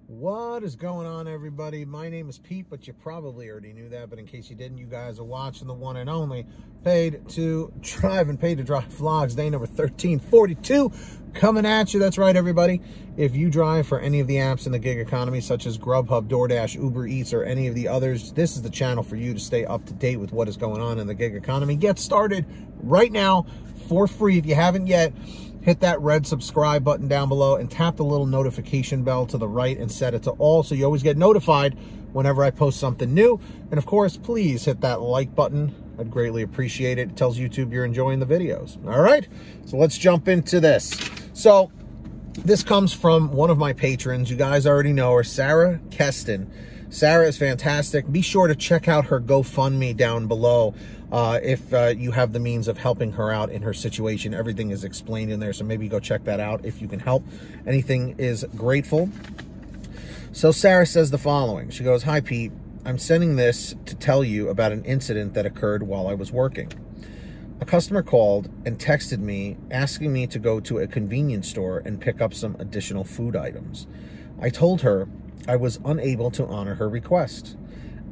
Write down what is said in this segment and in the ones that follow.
What is going on, everybody? My name is Pete, but you probably already knew that. But in case you didn't, you guys are watching the one and only Paid to Drive and Paid to Drive Vlogs, day number 1342, coming at you. That's right, everybody. If you drive for any of the apps in the gig economy, such as Grubhub, DoorDash, Uber Eats, or any of the others, this is the channel for you to stay up to date with what is going on in the gig economy. Get started right now for free. If you haven't yet, hit that red subscribe button down below and tap the little notification bell to the right and set it to all so you always get notified whenever I post something new. And of course, please hit that like button. I'd greatly appreciate it. It tells YouTube you're enjoying the videos. All right, so let's jump into this. So this comes from one of my patrons. You guys already know her, Sara Keston. Sara is fantastic. Be sure to check out her GoFundMe down below if you have the means of helping her out in her situation. Everything is explained in there, so maybe go check that out if you can help. Anything is grateful. So Sara says the following. She goes, "Hi, Pete. I'm sending this to tell you about an incident that occurred while I was working. A customer called and texted me asking me to go to a convenience store and pick up some additional food items. I told her I was unable to honor her request.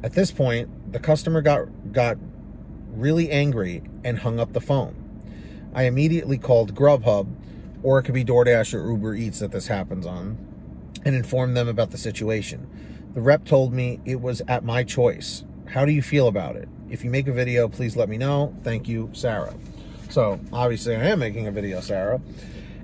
At this point, the customer got really angry and hung up the phone. I immediately called Grubhub, or it could be DoorDash or Uber Eats that this happens on, and informed them about the situation. The rep told me it was at my choice. How do you feel about it? If you make a video, please let me know. Thank you, Sara." So obviously I am making a video, Sara.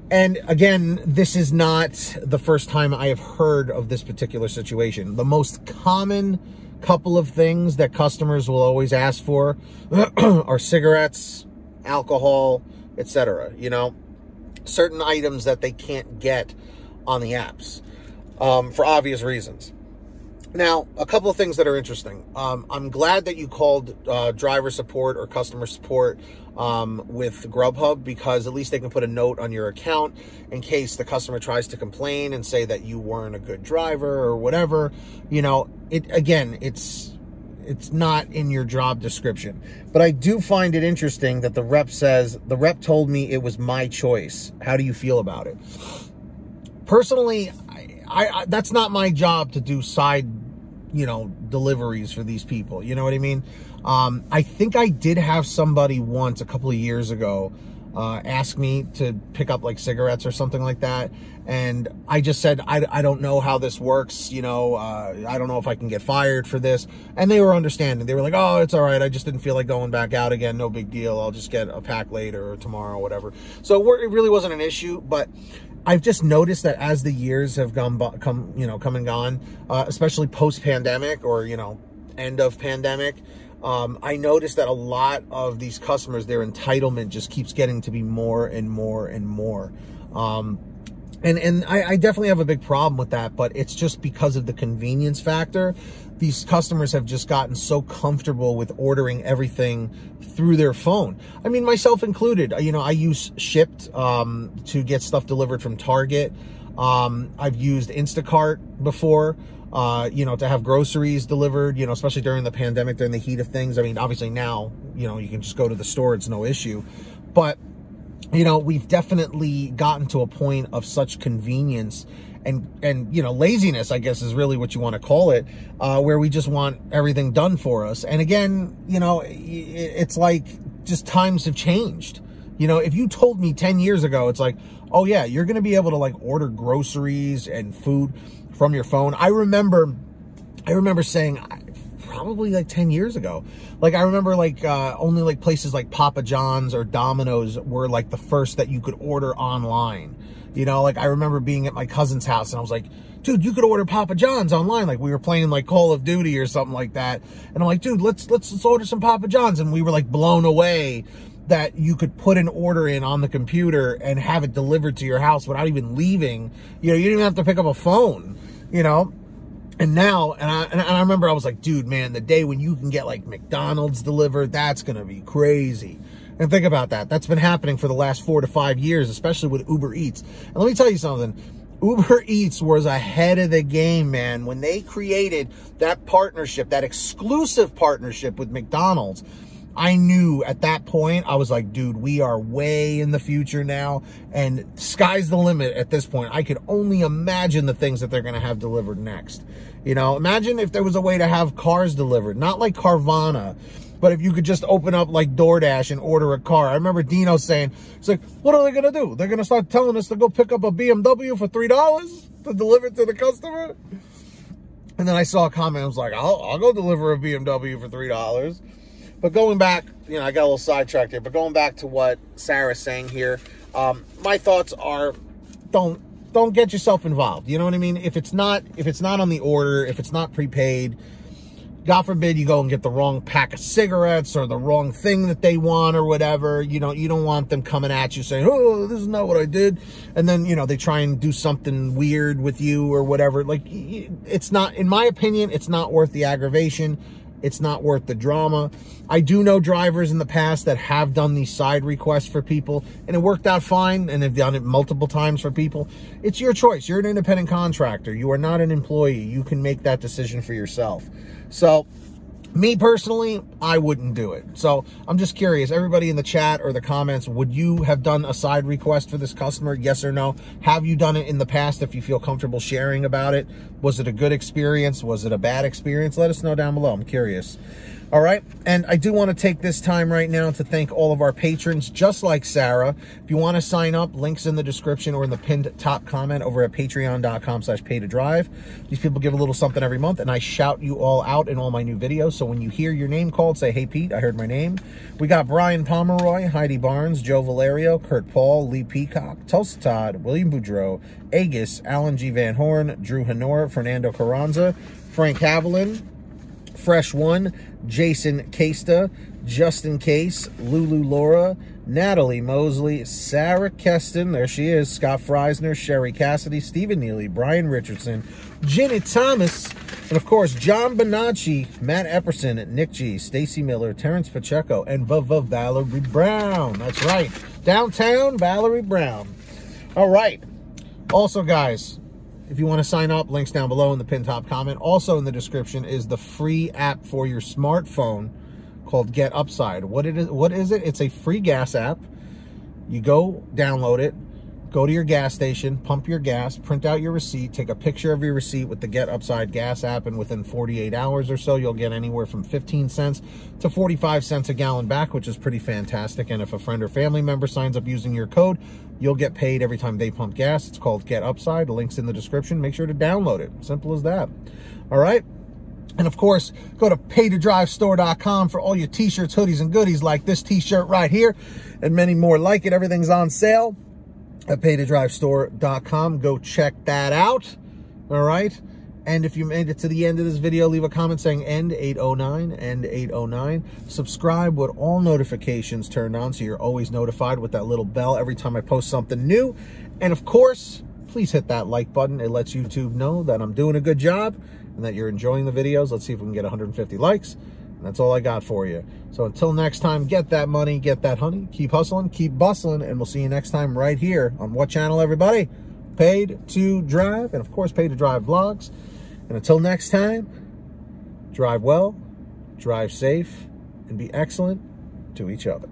And again, this is not the first time I have heard of this particular situation. The most common couple of things that customers will always ask for are cigarettes, alcohol, etc. You know, certain items that they can't get on the apps for obvious reasons. Now, a couple of things that are interesting. I'm glad that you called driver support or customer support with Grubhub, because at least they can put a note on your account in case the customer tries to complain and say that you weren't a good driver or whatever. You know, it's not in your job description. But I do find it interesting that the rep told me it was my choice. How do you feel about it? Personally, I that's not my job to do side, deliveries for these people. You know what I mean? I think I did have somebody once a couple of years ago ask me to pick up like cigarettes or something like that. And I just said, I don't know how this works. I don't know if I can get fired for this. And they were understanding. They were like, "Oh, it's all right. I just didn't feel like going back out again. No big deal. I'll just get a pack later or tomorrow or whatever." So it really wasn't an issue, but I've just noticed that as the years have come and gone, especially post-pandemic or, end of pandemic, I noticed that a lot of these customers, their entitlement just keeps getting to be more and more and more. And I definitely have a big problem with that, but it's just because of the convenience factor. These customers have just gotten so comfortable with ordering everything through their phone. I mean, myself included. I use Shipt to get stuff delivered from Target. I've used Instacart before, to have groceries delivered, especially during the pandemic, during the heat of things. I mean, obviously now, you can just go to the store. It's no issue. But, we've definitely gotten to a point of such convenience and laziness, I guess is really what you want to call it, where we just want everything done for us. And again, it's like just times have changed. If you told me 10 years ago, it's like, oh yeah, you're going to be able to like order groceries and food from your phone. I remember saying, probably like 10 years ago, like I remember like only like places like Papa John's or Domino's were like the first that you could order online. Like I remember being at my cousin's house and I was like, "Dude, you could order Papa John's online." Like we were playing like Call of Duty or something like that. And I'm like, "Dude, let's order some Papa John's." And we were like blown away that you could put an order in on the computer and have it delivered to your house without even leaving. You didn't even have to pick up a phone, And now, and I remember I was like, dude, man, the day when you can get like McDonald's delivered, that's going to be crazy. And think about that. That's been happening for the last 4 to 5 years, especially with Uber Eats. And let me tell you something. Uber Eats was ahead of the game, man. When they created that partnership, that exclusive partnership with McDonald's, I knew at that point, I was like, dude, we are way in the future now, and sky's the limit at this point. I could only imagine the things that they're going to have delivered next. You know, imagine if there was a way to have cars delivered, not like Carvana, but if you could just open up like DoorDash and order a car. I remember Dino saying, it's like, what are they going to do? They're going to start telling us to go pick up a BMW for $3 to deliver it to the customer? And then I saw a comment, I was like, I'll go deliver a BMW for $3. But going back, you know, I got a little sidetracked here, but going back to what Sarah's saying here, my thoughts are, don't get yourself involved. You know what I mean? If it's not on the order, if it's not prepaid, God forbid you go and get the wrong pack of cigarettes or the wrong thing that they want or whatever. You don't want them coming at you saying, oh, this is not what I did. And then, you know, they try and do something weird with you or whatever. Like, it's not, in my opinion, it's not worth the aggravation. It's not worth the drama. I do know drivers in the past that have done these side requests for people, and it worked out fine, and have done it multiple times for people. It's your choice. You're an independent contractor. You are not an employee. You can make that decision for yourself. So, me personally, I wouldn't do it. So, I'm just curious, everybody in the chat or the comments, would you have done a side request for this customer? Yes or no? Have you done it in the past if you feel comfortable sharing about it? Was it a good experience? Was it a bad experience? Let us know down below. I'm curious. All right. And I do want to take this time right now to thank all of our patrons, just like Sara. If you want to sign up, links in the description or in the pinned top comment over at patreon.com/pay2drive. These people give a little something every month, and I shout you all out in all my new videos. So when you hear your name called, say, hey, Pete, I heard my name. We got Brian Pomeroy, Heidi Barnes, Joe Valerio, Kurt Paul, Lee Peacock, Tulsa Todd, William Boudreau, Agus, Alan G. Van Horn, Drew Honor, Fernando Carranza, Frank Haviland, Fresh One, Jason Casta, Justin Case, Lulu Laura, Natalie Mosley, Sarah Keston, there she is, Scott Freisner, Sherry Cassidy, Stephen Neely, Brian Richardson, Jenny Thomas, and of course, John Bonacci, Matt Epperson, Nick G, Stacy Miller, Terrence Pacheco, and Valerie Brown. That's right, downtown Valerie Brown. All right. Also, guys, if you want to sign up, links down below in the pinned top comment. Also in the description is the free app for your smartphone called Get Upside. What is it? It's a free gas app. You go download it, go to your gas station, pump your gas, print out your receipt, take a picture of your receipt with the Get Upside gas app, and within 48 hours or so, you'll get anywhere from 15 cents to 45 cents a gallon back, which is pretty fantastic. And if a friend or family member signs up using your code, you'll get paid every time they pump gas. It's called Get Upside. The link's in the description. Make sure to download it. Simple as that. All right. And of course, go to pay2drivestore.com for all your t-shirts, hoodies, and goodies like this t-shirt right here and many more like it. Everything's on sale at pay2drivestore.com. Go check that out. All right. And if you made it to the end of this video, leave a comment saying end 809, end 809. Subscribe with all notifications turned on so you're always notified with that little bell every time I post something new. And of course, please hit that like button. It lets YouTube know that I'm doing a good job and that you're enjoying the videos. Let's see if we can get 150 likes. And that's all I got for you. So until next time, get that money, get that honey, keep hustling, keep bustling, and we'll see you next time right here on what channel, everybody? Paid to Drive, and of course, Paid to Drive Vlogs. And until next time, drive well, drive safe, and be excellent to each other.